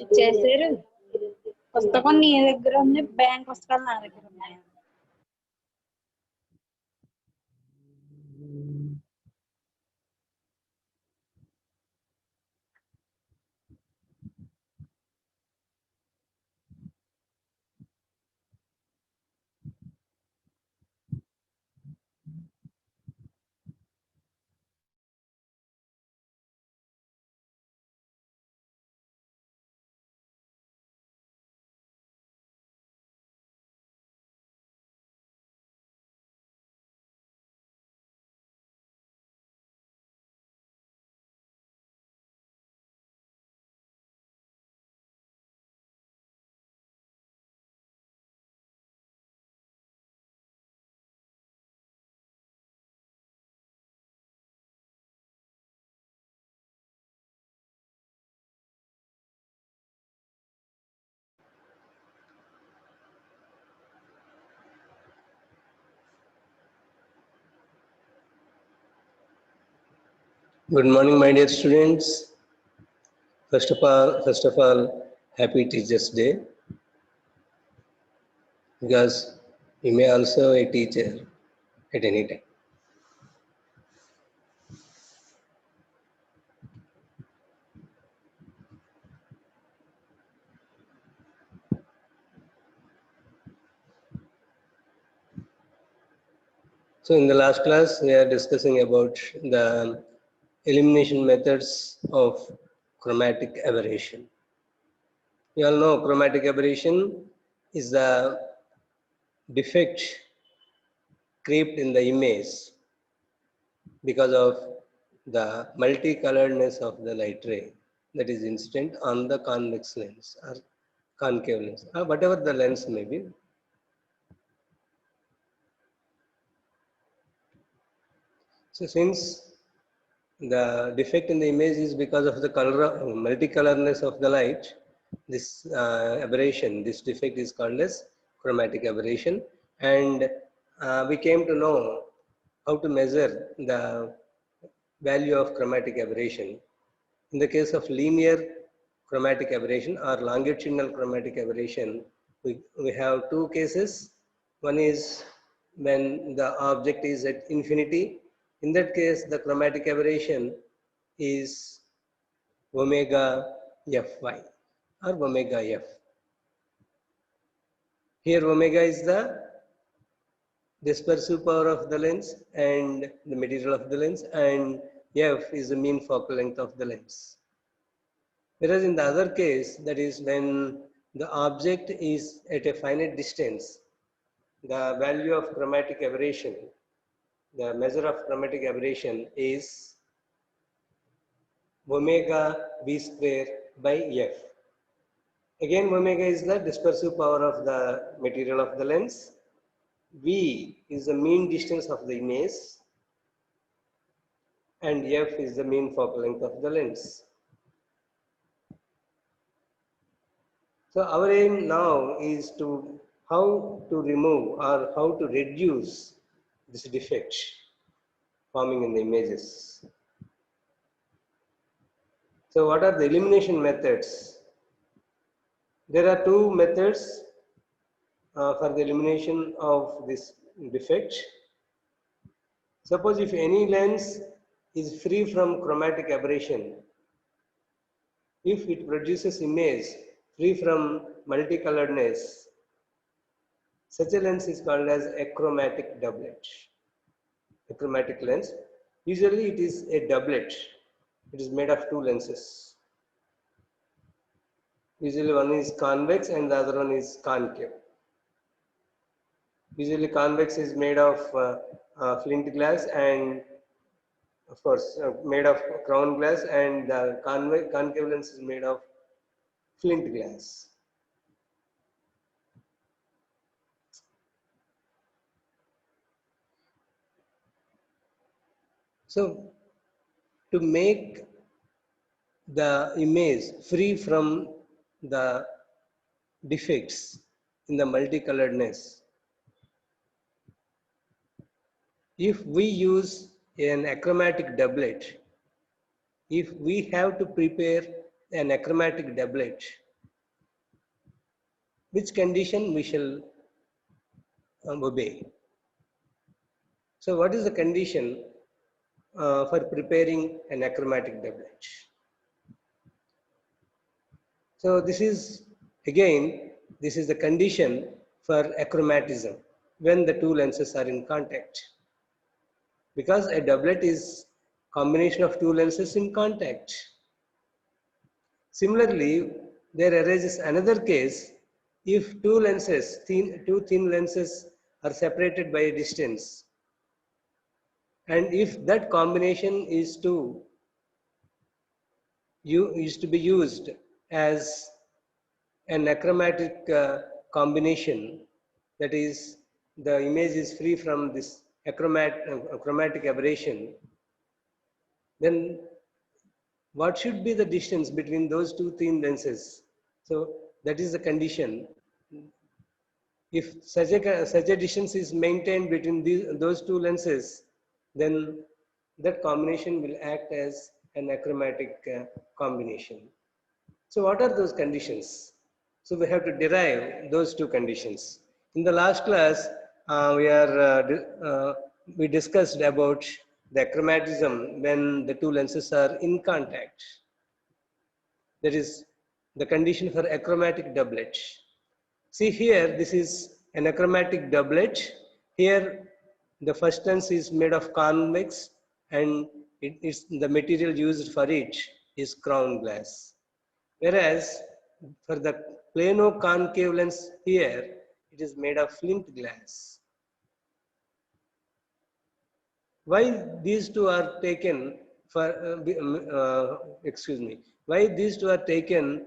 ఇచ్చేసారు పుస్తకం నీ దగ్గర ఉంది, బ్యాంక్ పుస్తకాలు నా దగ్గర ఉన్నాయి. Good morning, my dear students. First of all, happy Teachers' Day, because you may also a teacher at any time. So in the last class, we are discussing about the elimination methods of chromatic aberration. You all know chromatic aberration is the defect created in the image because of the multicoloredness of the light ray that is incident on the convex lens or concave lens or whatever the lens may be. So since the defect in the image is because of the multicolorness of the light, this aberration, this defect is called as chromatic aberration, and we came to know how to measure the value of chromatic aberration. In the case of linear chromatic aberration or longitudinal chromatic aberration, we have two cases. One is when the object is at infinity. In that case, the chromatic aberration is omega Fy or omega f. Here omega is the dispersive power of the lens and the material of the lens, and f is the mean focal length of the lens. Whereas in the other case, that is when the object is at a finite distance, the value of chromatic aberration, the measure of chromatic aberration is omega v square by f. Again, omega is the dispersive power of the material of the lens. V is the mean distance of the image, and f is the mean focal length of the lens. So our aim now is to how to remove or how to reduce this defect forming in the images. So what are the elimination methods? There are two methods for the elimination of this defect. Suppose if any lens is free from chromatic aberration, if it produces image free from multicoloredness, such a lens is called as achromatic doublet. Achromatic lens. Usually it is a doublet. It is made of two lenses. Usually one is convex and the other one is concave. Usually convex is made of flint glass and of course made of crown glass, and the concave lens is made of flint glass. So to make the image free from the defects in the multicoloredness, if we use an achromatic doublet, if we have to prepare an achromatic doublet, which condition we shall obey? So what is the condition for preparing an achromatic doublet? So this is the condition for achromatism when the two lenses are in contact. Because a doublet is combination of two lenses in contact. Similarly, there arises another case if two thin lenses are separated by a distance, and if that combination is to be used as an achromatic combination, that is, the image is free from this chromatic aberration, then what should be the distance between those two thin lenses? So that is the condition. If such a distance is maintained between those two lenses, then that combination will act as an achromatic combination. So what are those conditions? So we have to derive those two conditions. In the last class, we discussed about the achromatism when the two lenses are in contact. That is the condition for achromatic doublet. See here, this is an achromatic doublet. Here, the first lens is made of convex, and the material used for it is crown glass. Whereas for the plano-concave lens here, it is made of flint glass. Why these two are taken why these two are taken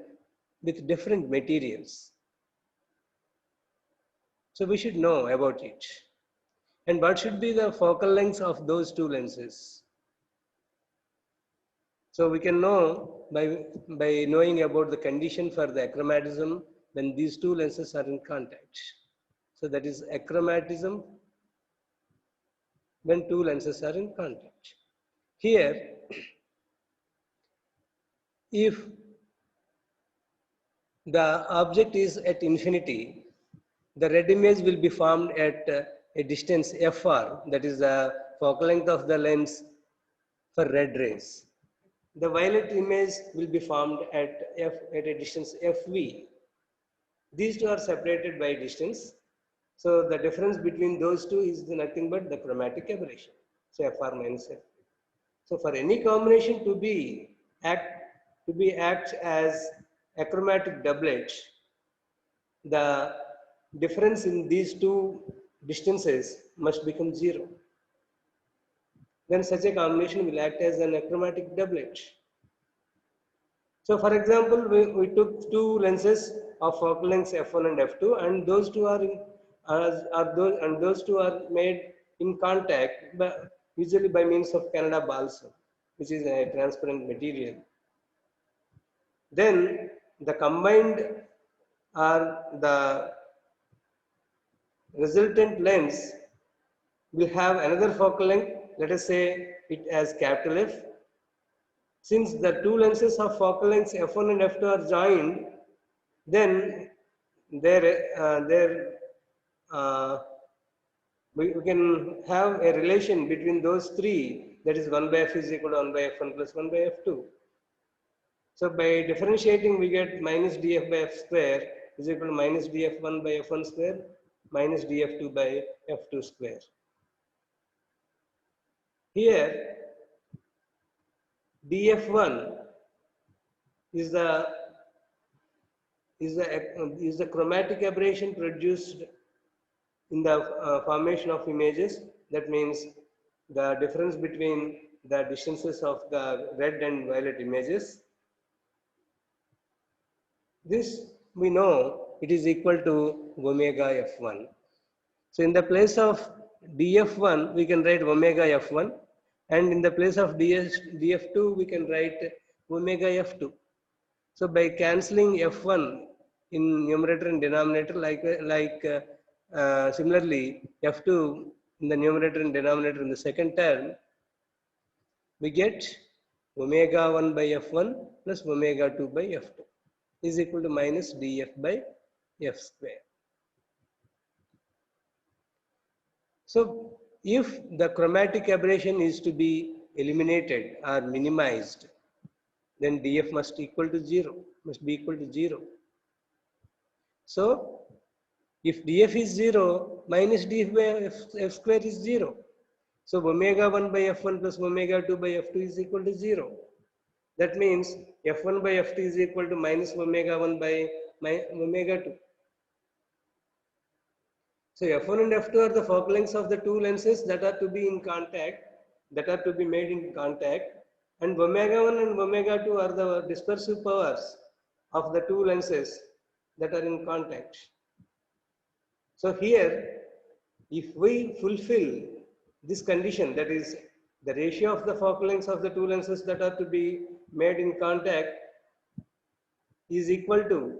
with different materials? So we should know about it. And what should be the focal lengths of those two lenses? So we can know by knowing about the condition for the achromatism when these two lenses are in contact. So that is achromatism when two lenses are in contact. Here, if the object is at infinity, the red image will be formed at a distance fr, that is the focal length of the lens for red rays. the violet image will be formed at a distance fv. These two are separated by distance. So the difference between those two is nothing but the chromatic aberration. So Fr minus F. So for any combination to be act as achromatic doublet, the difference in these two distances must become zero. Then such a combination will act as an achromatic doublet. So for example, we took two lenses of focal lengths f1 and f2, and those two are made in contact, usually by means of Canada balsam, which is a transparent material. Then the combined are the resultant lens will have another focal length. Let us say it as capital F. Since the two lenses of focal lengths f1 and f2 are joined, then uh, we can have a relation between those three, that is 1 by f is equal to 1 by f1 plus 1 by f2. So by differentiating, we get minus df by f square is equal to minus df1 by f1 square minus df2 by f2 square. Here, df1 is the chromatic aberration produced in the formation of images. That means the difference between the distances of the red and violet images. This we know it is equal to omega f1. So in the place of df1 we can write omega f1, and in the place of df2 we can write omega f2. So by cancelling f1 in numerator and denominator, similarly f2 in the numerator and denominator in the second term, we get omega 1 by f1 plus omega 2 by f2 is equal to minus df by f square. So if the chromatic aberration is to be eliminated or minimized, then df must be equal to 0. So if df is 0, minus df by f square is 0. So omega 1 by f1 plus omega 2 by f2 is equal to 0. That means f1 by f2 is equal to minus omega 1 by omega 2. So f1 and f2 are the focal lengths of the two lenses that are to be in contact, that are to be made in contact, and omega 1 and omega 2 are the dispersive powers of the two lenses that are in contact. So here, if we fulfill this condition, that is the ratio of the focal lengths of the two lenses that are to be made in contact is equal to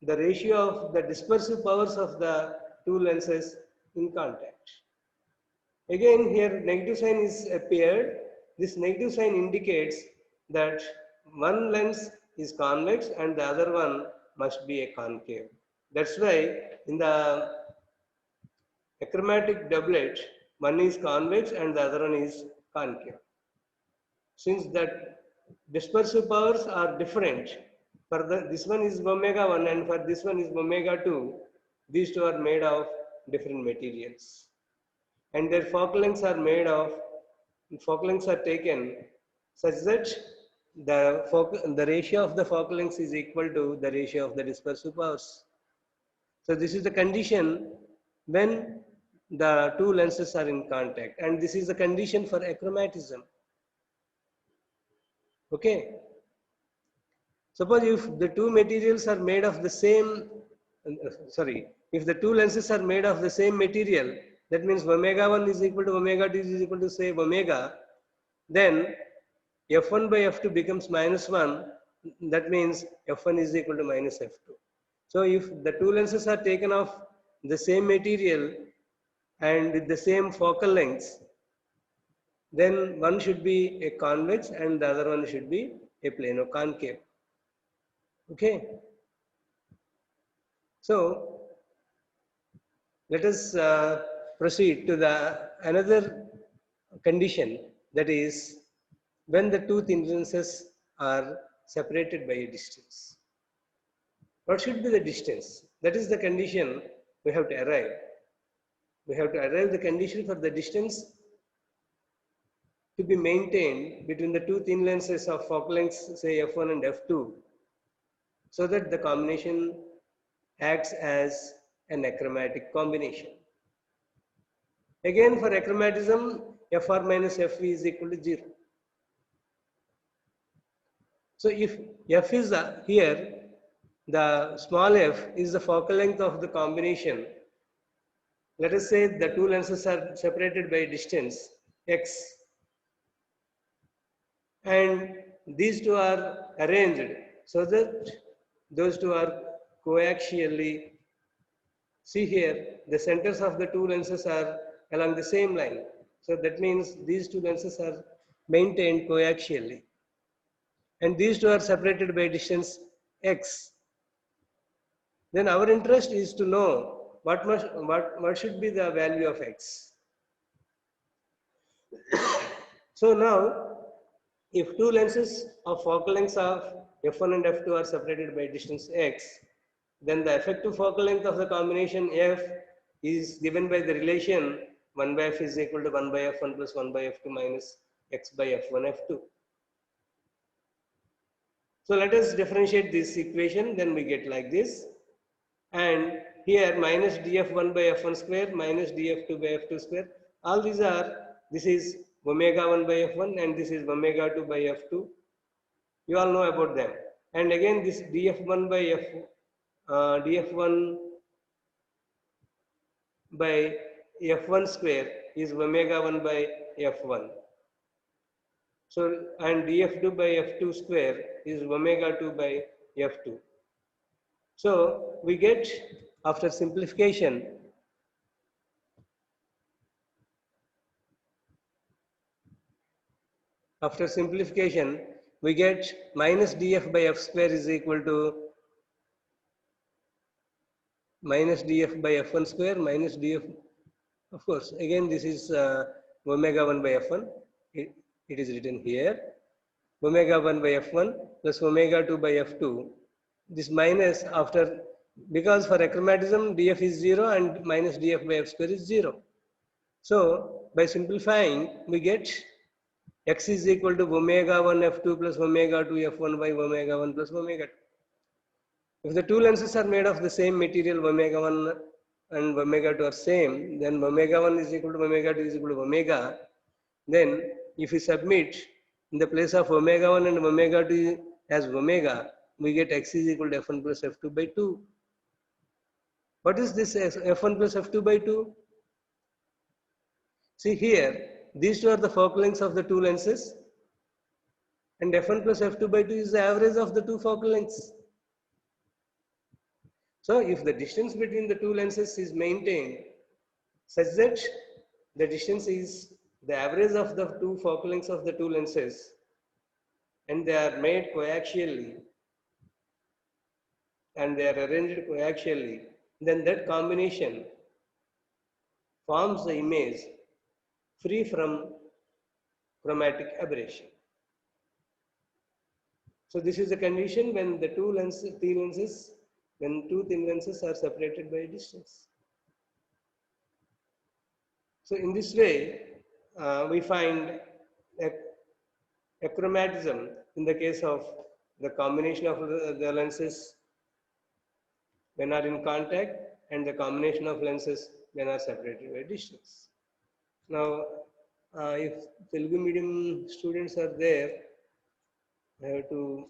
the ratio of the dispersive powers of the two lenses in contact. Again, here negative sign is appeared. This negative sign indicates that one lens is convex and the other one must be a concave. That's why in the achromatic doublet, one is convex and the other one is concave. Since that dispersive powers are different, this one is omega 1 and for this one is omega 2, these two are made of different materials. And their focal lengths are taken such that the ratio of the focal lengths is equal to the ratio of the dispersive powers. So this is the condition when the two lenses are in contact, and this is the condition for achromatism. Okay. Suppose if the two materials are made of the same, if the two lenses are made of the same material, that means omega 1 is equal to omega 2 is equal to say omega, then f1 by f2 becomes minus 1, that means f1 is equal to minus f2. So if the two lenses are taken of the same material and with the same focal lengths, then one should be a convex and the other one should be a plano concave. Okay. So let us proceed to the another condition, that is when the two thin lenses are separated by a distance. What should be the distance? That is the condition we have to arrive. We have to arrive the condition for the distance to be maintained between the two thin lenses of focal lengths, say f1 and f2, so that the combination acts as an achromatic combination. Again, for achromatism, fr minus fv is equal to 0. So if f is here, the small f is the focal length of the combination. Let us say the two lenses are separated by a distance x, and these two are arranged so that those two are coaxially. See here, the centers of the two lenses are along the same line. So that means these two lenses are maintained coaxially. And these two are separated by distance x. Then our interest is to know what should be the value of x. So now, if two lenses of focal lengths of f1 and f2 are separated by distance x, then the effective focal length of the combination f is given by the relation 1 by f is equal to 1 by f1 plus 1 by f2 minus x by f1 f2. So let us differentiate this equation, then we get like this. And here minus df1 by f1 square minus df2 by f2 square. All these are, this is omega 1 by f1 and this is omega 2 by f2. You all know about them. And again this df1 by df1 by f1 square is omega 1 by f1. So, and df2 by f2 square is omega 2 by f2. So, we get, after simplification, we get minus df by f square is equal to minus df by f1 square minus df, of course, again this is omega 1 by f1, it is written here, omega 1 by f1 plus omega 2 by f2, this minus after, because for achromatism df is 0 and minus df by f square is 0. So, by simplifying, we get x is equal to omega 1 f2 plus omega 2 f1 by omega 1 plus omega 2. If the two lenses are made of the same material, omega 1 and omega 2 are same, then omega 1 is equal to omega 2 is equal to omega. Then, if we submit in the place of omega 1 and omega 2 as omega, we get x is equal to f1 plus f2 by 2. What is this f1 plus f2 by 2? See here, these two are the focal lengths of the two lenses, and f1 plus f2 by 2 is the average of the two focal lengths. So, if the distance between the two lenses is maintained such that the distance is the average of the two focal lengths of the two lenses and they are made coaxially and they are arranged coaxially, then that combination forms the image free from chromatic aberration. So, this is the condition when the two thin lenses are separated by a distance. So, in this way, we find achromatism in the case of the combination of the lenses when are in contact and the combination of lenses when are separated by distance. Now, if Telugu medium students are there, I have to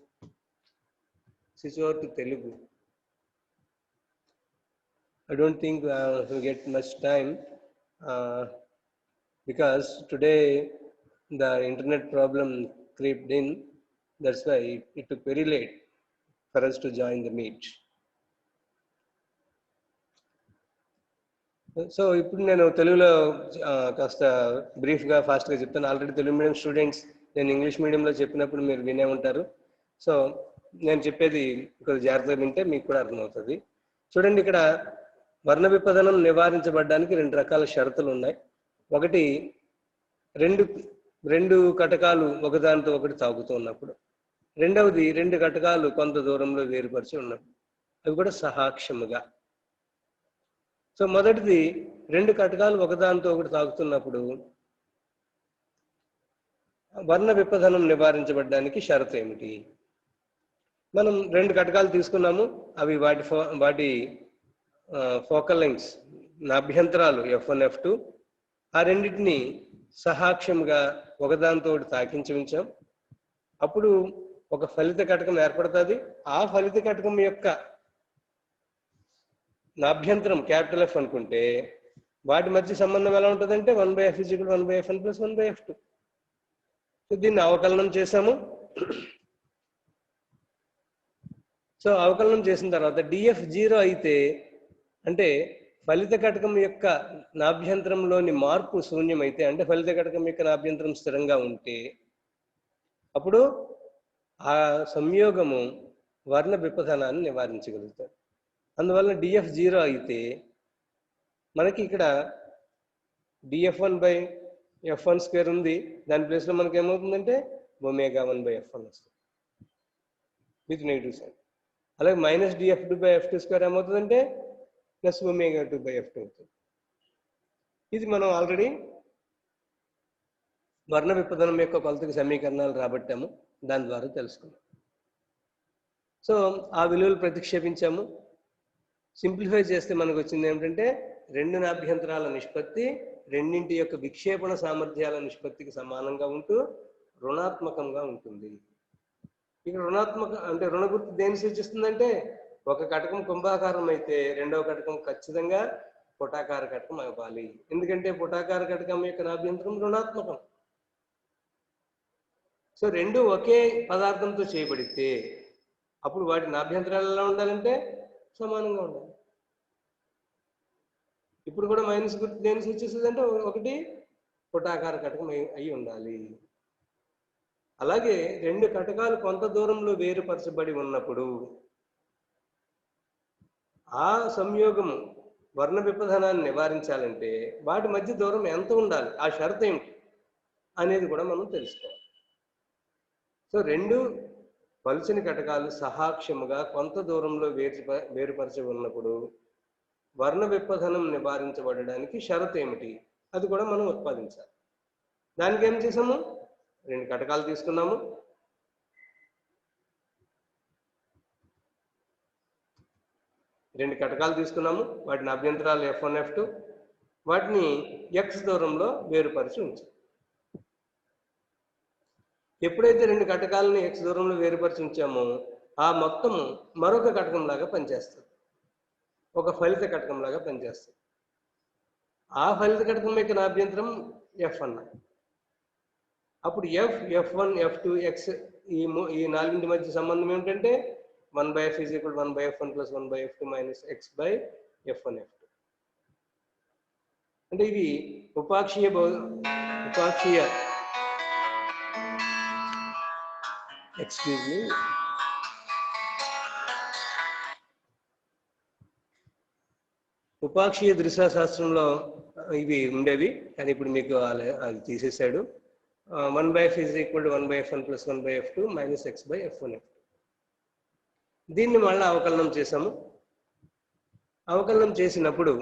switch over to Telugu. I don't think we'll get much time because today the internet problem crept in. That's why it took very late for us to join the meet. So ఇప్పుడు నేను తెలుగులో కాస్త బ్రీఫ్గా ఫాస్ట్గా చెప్తాను. Already Telugu medium students నేను English మీడియంలో చెప్పినప్పుడు మీరు వినే ఉంటారు. సో నేను చెప్పేది కొద్దిగా జాగ్రత్తగా వింటే మీకు కూడా అర్థమవుతుంది. చూడండి, ఇక్కడ వర్ణ విపదనం నివారించబడడానికి రెండు రకాల షరతులు ఉన్నాయి. ఒకటి, రెండు రెండు కటకాలు ఒకదానితో ఒకటి తాగుతూ ఉన్నప్పుడు. రెండవది రెండు కటకాలు కొంత దూరంలో వేరుపరిచి ఉన్నప్పుడు, అవి కూడా సహాక్షముగా. సో మొదటిది రెండు కటకాలు ఒకదానితో ఒకటి తాగుతున్నప్పుడు వర్ణ విపథనం నివారించబడడానికి షరతు ఏమిటి? మనం రెండు కటకాలు తీసుకున్నాము, అవి వాటి ఫోకల్ లెంగ్స్ నాభ్యంతరాలు F1 F2, ఆ రెండింటిని సహాక్షంగా ఒకదానితో ఒకటి తాకించి ఉంచాం. అప్పుడు ఒక ఫలిత కటకం ఏర్పడుతుంది. ఆ ఫలిత కటకం యొక్క నాభ్యంతరం క్యాపిటల్ F అనుకుంటే వాటి మధ్య సంబంధం ఎలా ఉంటుందంటే 1/f = 1/fn + 1/f2. సో దీన్ని అవకలనం చేసాము. సో అవకలనం చేసిన తర్వాత df 0 అయితే, అంటే ఫలిత కటకం యొక్క నాభ్యంతరంలోని మార్పు శూన్యమైతే, అంటే ఫలిత కటకం యొక్క నాభ్యంతరం స్థిరంగా ఉంటే అప్పుడు ఆ సంయోగము వర్ణ విపథనాన్ని నివారించగలుగుతారు. అందువల్ల df 0 అయితే మనకి ఇక్కడ df1/f1² ఉంది, దాని ప్లేస్లో మనకి ఏమవుతుందంటే ω1/f1 వస్తుంది విత్ నెగిటివ్ సైన్. అలాగే -df2/f2² ఏమవుతుందంటే +ω2/f2 అవుతుంది. ఇది మనం ఆల్రెడీ వర్ణ విపథనం యొక్క కొలతకి సమీకరణాలు రాబట్టాము, దాని ద్వారా తెలుసుకున్నాం. సో ఆ విలువలు ప్రతిక్షేపించాము. సింప్లిఫై చేస్తే మనకు వచ్చింది ఏమిటంటే రెండు నాభ్యంతరాల నిష్పత్తి రెండింటి యొక్క విక్షేపణ సామర్థ్యాల నిష్పత్తికి సమానంగా ఉంటూ రుణాత్మకంగా ఉంటుంది. ఇక్కడ రుణాత్మక అంటే రుణ గుర్తు దేని సూచిస్తుందంటే, ఒక కటకం కుంభాకారం అయితే రెండవ కటకం ఖచ్చితంగా పుటాకార కటకం అవ్వాలి. ఎందుకంటే పుటాకార కటకం యొక్క నాభ్యంతరం రుణాత్మకం. సో రెండు ఒకే పదార్థంతో చేయబడితే అప్పుడు వాటి నాభ్యంతరాలు ఎలా ఉండాలంటే సమానంగా ఉండాలి. ఇప్పుడు కూడా మైనస్ గుర్తు దేని సూచిస్తుంది అంటే ఒకటి పుటాకార కటకం అయి ఉండాలి. అలాగే రెండు కటకాలు కొంత దూరంలో వేరుపరచబడి ఉన్నప్పుడు ఆ సంయోగము వర్ణ విపథనాన్ని నివారించాలంటే వాటి మధ్య దూరం ఎంత ఉండాలి, ఆ షరతు ఏమిటి అనేది కూడా మనం తెలుసుకోవాలి. సో రెండు పలుచని కటకాలు సహాక్షముగా కొంత దూరంలో వేరుపరచి ఉన్నప్పుడు వర్ణ విపథనం నివారించబడడానికి షరతు ఏమిటి, అది కూడా మనం ఉత్పాదించాలి. దానికి ఏం చేసాము, రెండు కటకాలు తీసుకున్నాము, వాటిని అభ్యంతరాలు F1 F2, వాటిని x దూరంలో వేరుపరిచి ఉంచాం. ఎప్పుడైతే రెండు కటకాలని x దూరంలో వేరుపరిచి ఉంచామో ఆ మొత్తం మరొక కటకంలాగా పనిచేస్తుంది, ఒక ఫలిత కటకంలాగా పనిచేస్తుంది. ఆ ఫలిత కటకం యొక్క నాభ్యంతరం F అన్నాం. అప్పుడు F1 F2 x ఈ నాలుగింటి మధ్య సంబంధం ఏమిటంటే 1/f = 1/f1 + 1/f2 - x/f1 F2. అంటే ఇది ఉపాక్షీయ ఉపాక్షీయ దృశ్యశాస్త్రంలో ఇవి ఉండేవి, కానీ ఇప్పుడు మీకు అది తీసేశాడు. 1/f = 1/f1 + 1/f2 - x/f1 F2. దీన్ని మళ్ళీ అవకలనం చేసాము. అవకలనం చేసినప్పుడు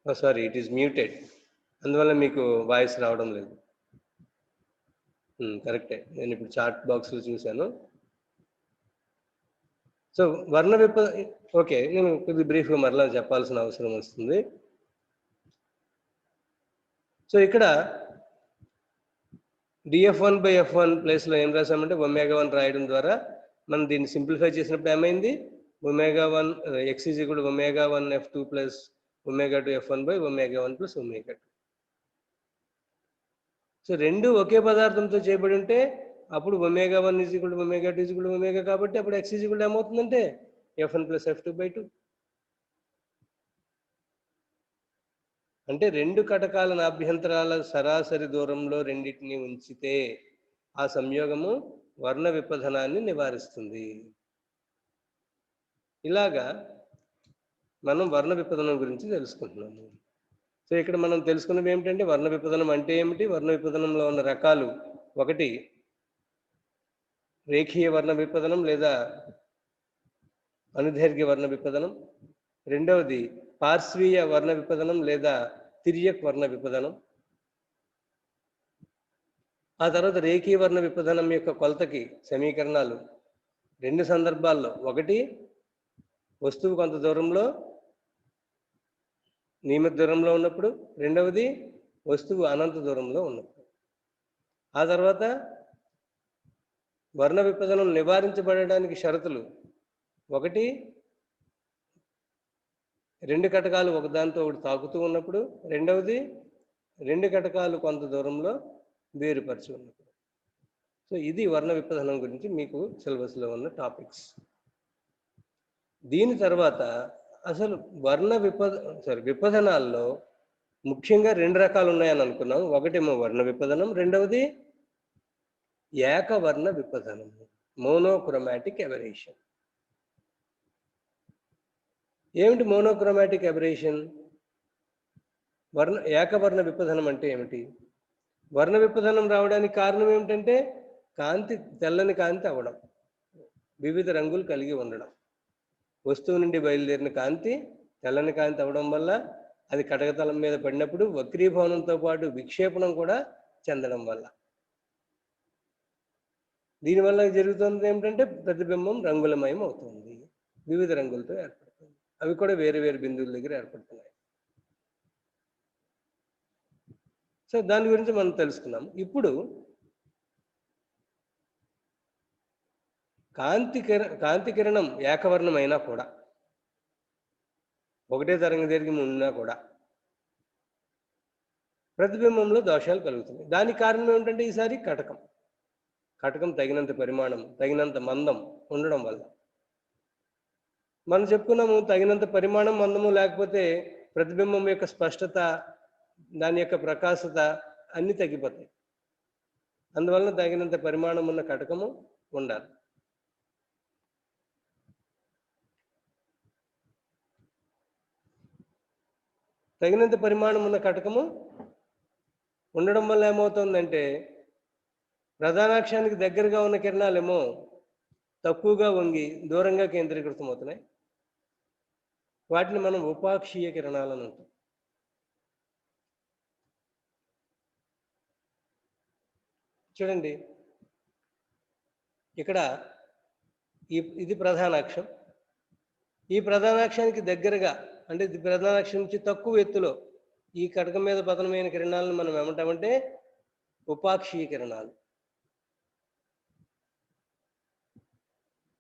సారీ, ఇట్ ఈస్ మ్యూటెడ్, అందువల్ల మీకు వాయిస్ రావడం లేదు. కరెక్టే, నేను ఇప్పుడు చాట్ బాక్స్లో చూశాను. సో ఓకే, నేను కొద్దిగా బ్రీఫ్గా మరలా చెప్పాల్సిన అవసరం వస్తుంది. సో ఇక్కడ df1/f1 ప్లేస్లో ఏం రాసామంటే ω1 రాయడం ద్వారా మనం దీన్ని సింప్లిఫై చేసినప్పుడు ఏమైంది, ω1 x = ω1f2 plus ω2f1/ω1 plus ω2. So రెండు ఒకే పదార్థంతో చేయబడి ఉంటే అప్పుడు ω1 = ω2 = ω, కాబట్టి అప్పుడు x ఏమవుతుందంటే f1 + f2/2. అంటే రెండు కటకాల నాభ్యంతరాల సరాసరి దూరంలో రెండింటిని ఉంచితే ఆ సంయోగము వర్ణ విపథనాన్ని నివారిస్తుంది. ఇలాగా మనం వర్ణ విపథనం గురించి తెలుసుకుంటున్నాము. సో ఇక్కడ మనం తెలుసుకున్నది ఏమిటంటే వర్ణ విపథనం అంటే ఏమిటి, వర్ణ విపథనంలో ఉన్న రకాలు: ఒకటి రేఖీయ వర్ణ విపథనం లేదా అనుదైర్ఘ్య వర్ణ విపథనం, రెండవది పార్శ్వీయ వర్ణ విపథనం లేదా తిర్యక్ వర్ణ విపథనం. ఆ తర్వాత రేఖీయ వర్ణ విపథనం యొక్క కొలతకి సమీకరణాలు రెండు సందర్భాల్లో: ఒకటి వస్తువు కొంత దూరంలో నియమిత దూరంలో ఉన్నప్పుడు, రెండవది వస్తువు అనంత దూరంలో ఉన్నప్పుడు. ఆ తర్వాత వర్ణ విపథనం నివారించబడడానికి షరతులు: ఒకటి రెండు కటకాలు ఒకదానితో ఒకటి తాకుతూ ఉన్నప్పుడు, రెండవది రెండు కటకాలు కొంత దూరంలో వేరుపరిచి ఉన్నప్పుడు. సో ఇది వర్ణ విపథనం గురించి మీకు సిలబస్లో ఉన్న టాపిక్స్. దీని తర్వాత అసలు విపథనాల్లో ముఖ్యంగా రెండు రకాలు ఉన్నాయని అనుకున్నాం. ఒకటేమో వర్ణ విపథనం, రెండవది ఏకవర్ణ విపథనం, మోనోక్రోమాటిక్ అబరేషన్. ఏమిటి మోనోక్రోమాటిక్ అబరేషన్? ఏకవర్ణ విపథనం అంటే ఏమిటి? వర్ణ విపథనం రావడానికి కారణం ఏమిటంటే కాంతి తెల్లని కాంతి అవ్వడం, వివిధ రంగులు కలిగి ఉండడం. వస్తువు నుండి బయలుదేరిన కాంతి తెల్లని కాంతి అవ్వడం వల్ల అది కటకతలం మీద పడినప్పుడు వక్రీభవనంతో పాటు విక్షేపణం కూడా చెందడం వల్ల దీనివల్ల జరుగుతుంది ఏమిటంటే ప్రతిబింబం రంగులమయం అవుతుంది, వివిధ రంగులతో ఏర్పడుతుంది. అవి కూడా వేరు వేరు బిందువుల దగ్గర ఏర్పడుతున్నాయి. సో దాని గురించి మనం తెలుసుకున్నాం. ఇప్పుడు కాంతి కిరణం ఏకవర్ణం అయినా కూడా, ఒకటే తరంగదైర్ఘ్యం ఉన్నా కూడా ప్రతిబింబంలో దోషాలు కలుగుతున్నాయి. దానికి కారణం ఏమిటంటే ఈసారి కటకం తగినంత పరిమాణం, తగినంత మందం ఉండడం వల్ల. మనం చెప్పుకున్నాము, తగినంత పరిమాణం, మందము లేకపోతే ప్రతిబింబం యొక్క స్పష్టత, దాని యొక్క ప్రకాశత అన్నీ తగ్గిపోతాయి. అందువలన తగినంత పరిమాణం ఉన్న కటకము ఉండాలి. తగినంత పరిమాణం ఉన్న కటకము ఉండడం వల్ల ఏమవుతుందంటే ప్రధానాక్షానికి దగ్గరగా ఉన్న కిరణాలేమో తక్కువగా వంగి దూరంగా కేంద్రీకృతం అవుతున్నాయి. వాటిని మనం ఉపాక్షీయ కిరణాలను అంటాం. చూడండి, ఇక్కడ ఇది ప్రధానాక్షం. ఈ ప్రధానాక్షానికి దగ్గరగా, అంటే ఇది ప్రధానాక్షం నుంచి తక్కువ ఎత్తులో ఈ కటకం మీద పతనమైన కిరణాలను మనం ఏమంటామంటే ఉపాక్షీయ కిరణాలు.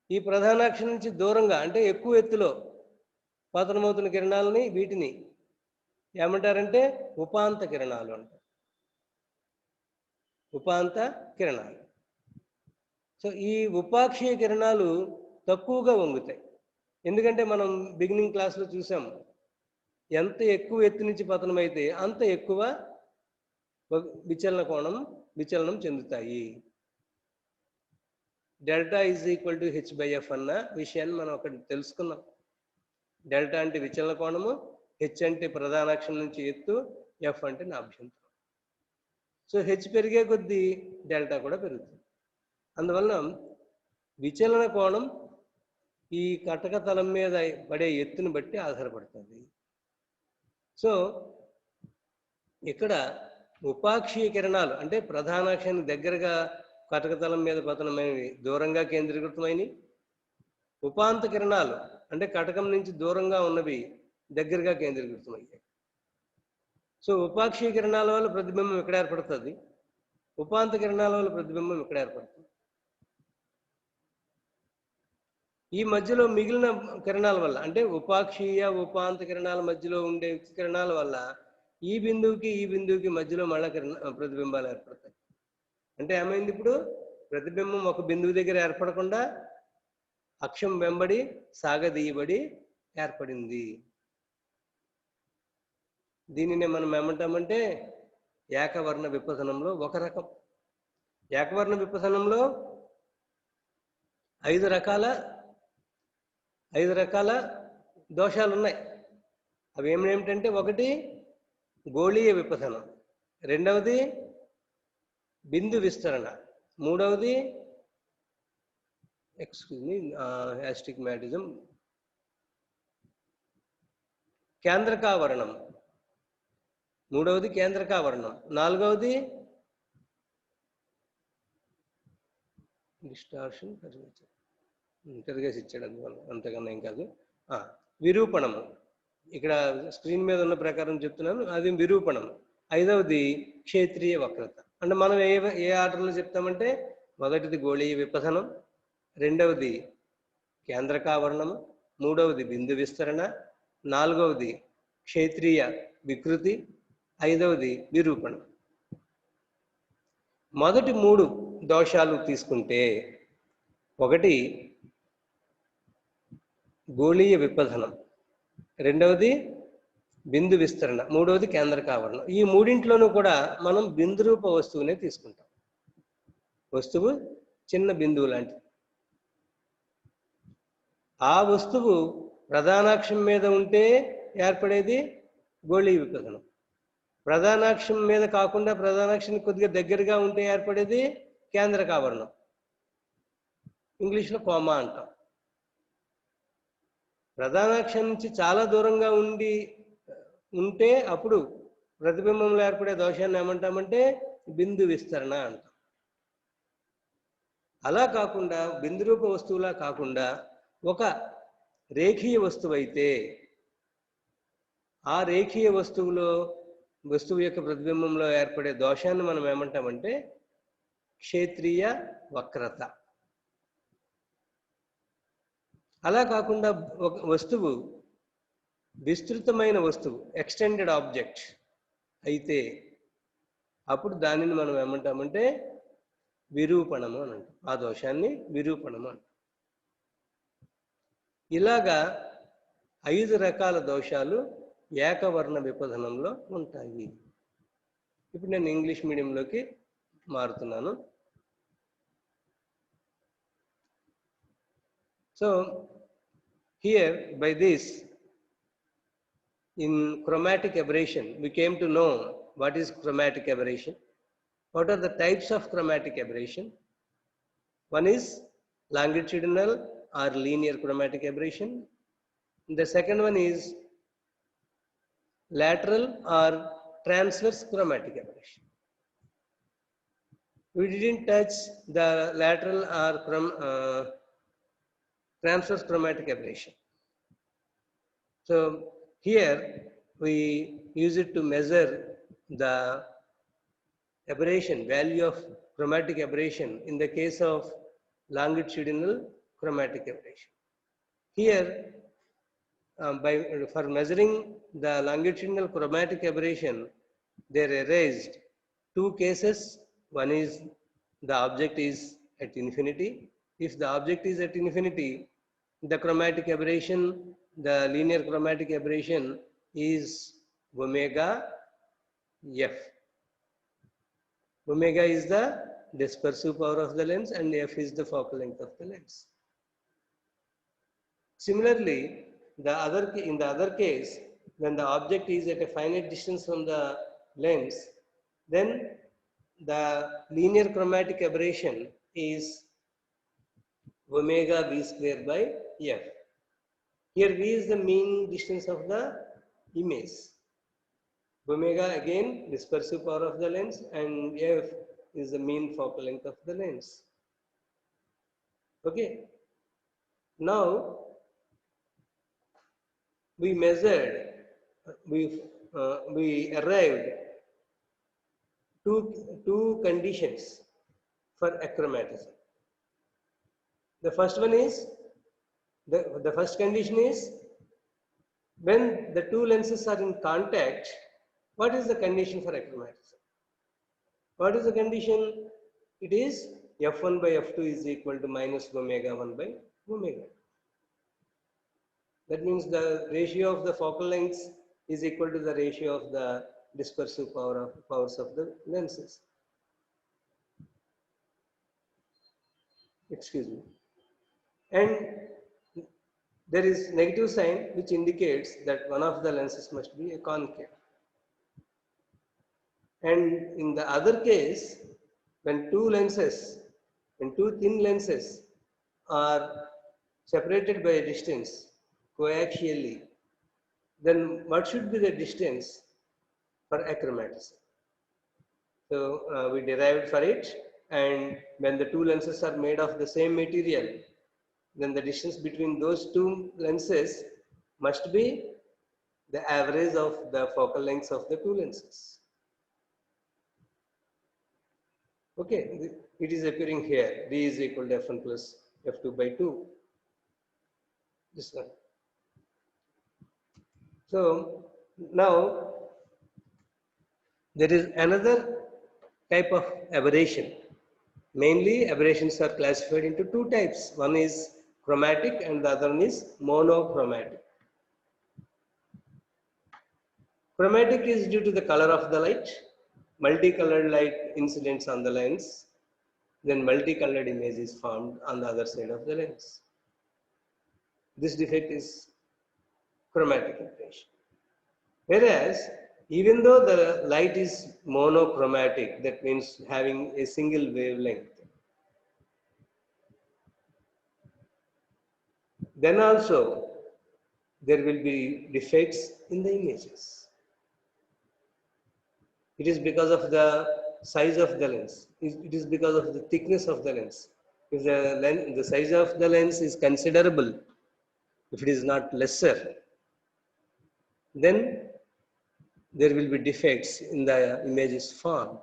ఈ ప్రధానాక్షం నుంచి దూరంగా, అంటే ఎక్కువ ఎత్తులో పతనమవుతున్న కిరణాలని, వీటిని ఏమంటారంటే ఉపాంత కిరణాలు అంటారు. ఉపాంత కిరణాలు. సో ఈ ఉపాక్షీయ కిరణాలు తక్కువగా వంగుతాయి. ఎందుకంటే మనం బిగినింగ్ క్లాస్లో చూసాం, ఎంత ఎక్కువ ఎత్తు నుంచి పతనమైతే అంత ఎక్కువ విచలనం చెందుతాయి. డెల్టా = h/f అన్న విషయాన్ని మనం అక్కడ తెలుసుకున్నాం. డెల్టా అంటే విచలన కోణము, హెచ్ అంటే ప్రధానాక్షం నుంచి ఎత్తు, ఎఫ్ అంటే నాభ్యంతరం. సో హెచ్ పెరిగే కొద్దీ డెల్టా కూడా పెరుగుతుంది. అందువలన విచలన కోణం ఈ కటక తలం మీద పడే ఎత్తుని బట్టి ఆధారపడుతుంది. సో ఇక్కడ ఉపాక్షీయ కిరణాలు అంటే ప్రధానాక్షానికి దగ్గరగా కటకతలం మీద పతనమైనవి దూరంగా కేంద్రీకృతమైనవి. ఉపాంత కిరణాలు అంటే కటకం నుంచి దూరంగా ఉన్నవి దగ్గరగా కేంద్రీకృతమయ్యాయి. సో ఉపాక్షీయ కిరణాల వల్ల ప్రతిబింబం ఇక్కడ ఏర్పడుతుంది, ఉపాంత కిరణాల వల్ల ప్రతిబింబం ఇక్కడ ఏర్పడుతుంది. ఈ మధ్యలో మిగిలిన కిరణాల వల్ల అంటే ఉపాక్షీయ ఉపాంత కిరణాల మధ్యలో ఉండే కిరణాల వల్ల ఈ బిందువుకి మధ్యలో మళ్ళా ప్రతిబింబాలు ఏర్పడతాయి. అంటే ఏమైంది, ఇప్పుడు ప్రతిబింబం ఒక బిందువు దగ్గర ఏర్పడకుండా అక్షం వెంబడి సాగదీయబడి ఏర్పడింది. దీనినే మనం ఏమంటామంటే ఏకవర్ణ విపసనంలో ఒక రకం. ఏకవర్ణ విపసనంలో ఐదు రకాల దోషాలు ఉన్నాయి. అవి ఏమిటంటే, ఒకటి గోళీయ విపసనం, రెండవది బిందు విస్తరణ, మూడవది యాస్టిగ్మాటిజం, కేంద్రకావరణం, మూడవది కేంద్రకావరణం, నాలుగవది డిస్టార్షన్, తిరగేసి ఇచ్చాడు అందువల్ల, అంతకన్నా ఏం కాదు. విరూపణము, ఇక్కడ స్క్రీన్ మీద ఉన్న ప్రకారం చెప్తున్నాను, అది విరూపణం. ఐదవది క్షేత్రీయ వక్రత. అంటే మనం ఏ ఆర్డర్లో చెప్తామంటే, మొదటిది గోళీయ విపసనం, రెండవది కేంద్రకావరణము, మూడవది బిందు విస్తరణ, నాలుగవది క్షేత్రీయ వికృతి, ఐదవది విరూపణం. మొదటి మూడు దోషాలు తీసుకుంటే, ఒకటి గోళీయ విపసనం, రెండవది బిందు విస్తరణ, మూడవది కేంద్రకావరణం. ఈ మూడింట్లోనూ కూడా మనం బిందు రూప వస్తువునే తీసుకుంటాం. వస్తువు చిన్న బిందువు లాంటిది. ఆ వస్తువు ప్రధానాక్షం మీద ఉంటే ఏర్పడేది గోళీయ విపసనం, ప్రధానాక్షం మీద కాకుండా ప్రధానాక్షానికి కొద్దిగా దగ్గరగా ఉంటే ఏర్పడేది కేంద్రకావరణం, ఇంగ్లీష్లో కోమా అంటాం. ప్రధానాక్షం నుంచి చాలా దూరంగా ఉంటే అప్పుడు ప్రతిబింబంలో ఏర్పడే దోషాన్ని ఏమంటామంటే బిందు విస్తరణ అంటాం. అలా కాకుండా బిందు రూప వస్తువులా కాకుండా ఒక రేఖీయ వస్తువు అయితే, ఆ రేఖీయ వస్తువు యొక్క ప్రతిబింబంలో ఏర్పడే దోషాన్ని మనం ఏమంటామంటే క్షేత్రీయ వక్రత. అలా కాకుండా ఒక వస్తువు విస్తృతమైన వస్తువు, ఎక్స్టెండెడ్ ఆబ్జెక్ట్ అయితే అప్పుడు దానిని మనం ఏమంటామంటే విరూపణము అని అంటాం. ఆ దోషాన్ని విరూపణము అంటాం. ఇలాగా 5 రకాల దోషాలు ఏకవర్ణ విపసనంలో ఉంటాయి. ఇప్పుడు నేను ఇంగ్లీష్ మీడియంలోకి మారుతున్నాను. So here by this, in chromatic aberration, we came to know what is chromatic aberration, what are the types of chromatic aberration. One is longitudinal or linear chromatic aberration. The second one is lateral or transverse chromatic aberration. We didn't touch the lateral or transverse chromatic aberration. So here we use it to measure the aberration, value of chromatic aberration in the case of longitudinal chromatic aberration. Here for measuring the longitudinal chromatic aberration, they are raised 2 cases. One is the object is at infinity. If the object is at infinity, the chromatic aberration, the linear chromatic aberration is omega f. Omega is the dispersive power of the lens and f is the focal length of the lens. Similarly, in the other case, when the object is at a finite distance from the lens, then the linear chromatic aberration is omega v square by f. Here v is the mean distance of the image. Omega again dispersive power of the lens, and F is the mean focal length of the lens. Okay. Now we measured, we arrived two conditions for achromatism. The first one is the first condition is when the two lenses are in contact. What is the condition for achromatism? What is the condition? It is f1 by f2 is equal to minus omega 1 by omega. That means the ratio of the focal lengths is equal to the ratio of the dispersive powers of the lenses. Excuse me. And there is negative sign which indicates that one of the lenses must be a concave. And in the other case, when two thin lenses are separated by a distance coaxially, then what should be the distance for achromatism? So we derived for it, and when the two lenses are made of the same material, then the distance between those two lenses must be the average of the focal lengths of the two lenses. Okay, it is appearing here. D is equal to f1 plus f2 by 2. This one. So now there is another type of aberration. Mainly aberrations are classified into two types. One is chromatic and the other one is monochromatic. Chromatic is due to the color of the light. Multicolored light incidents on the lens, then multicolored image is formed on the other side of the lens. This defect is chromatic aberration. Whereas, even though the light is monochromatic, that means having a single wavelength, then also there will be defects in the images. It is because of the size of the lens. It is because of the thickness of the lens. If the size of the lens is considerable, if it is not lesser, then there will be defects in the images formed.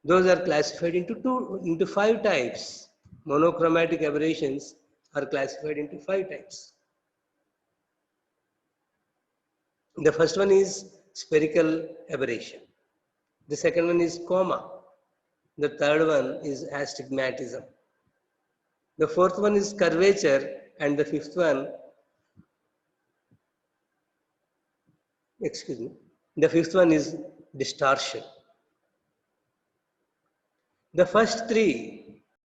Those are classified into 5 types. Monochromatic aberrations are classified into 5 types. The first one is spherical aberration. The second one is coma. The third one is astigmatism. The fourth one is curvature, and the fifth one, the fifth one is distortion. The first 3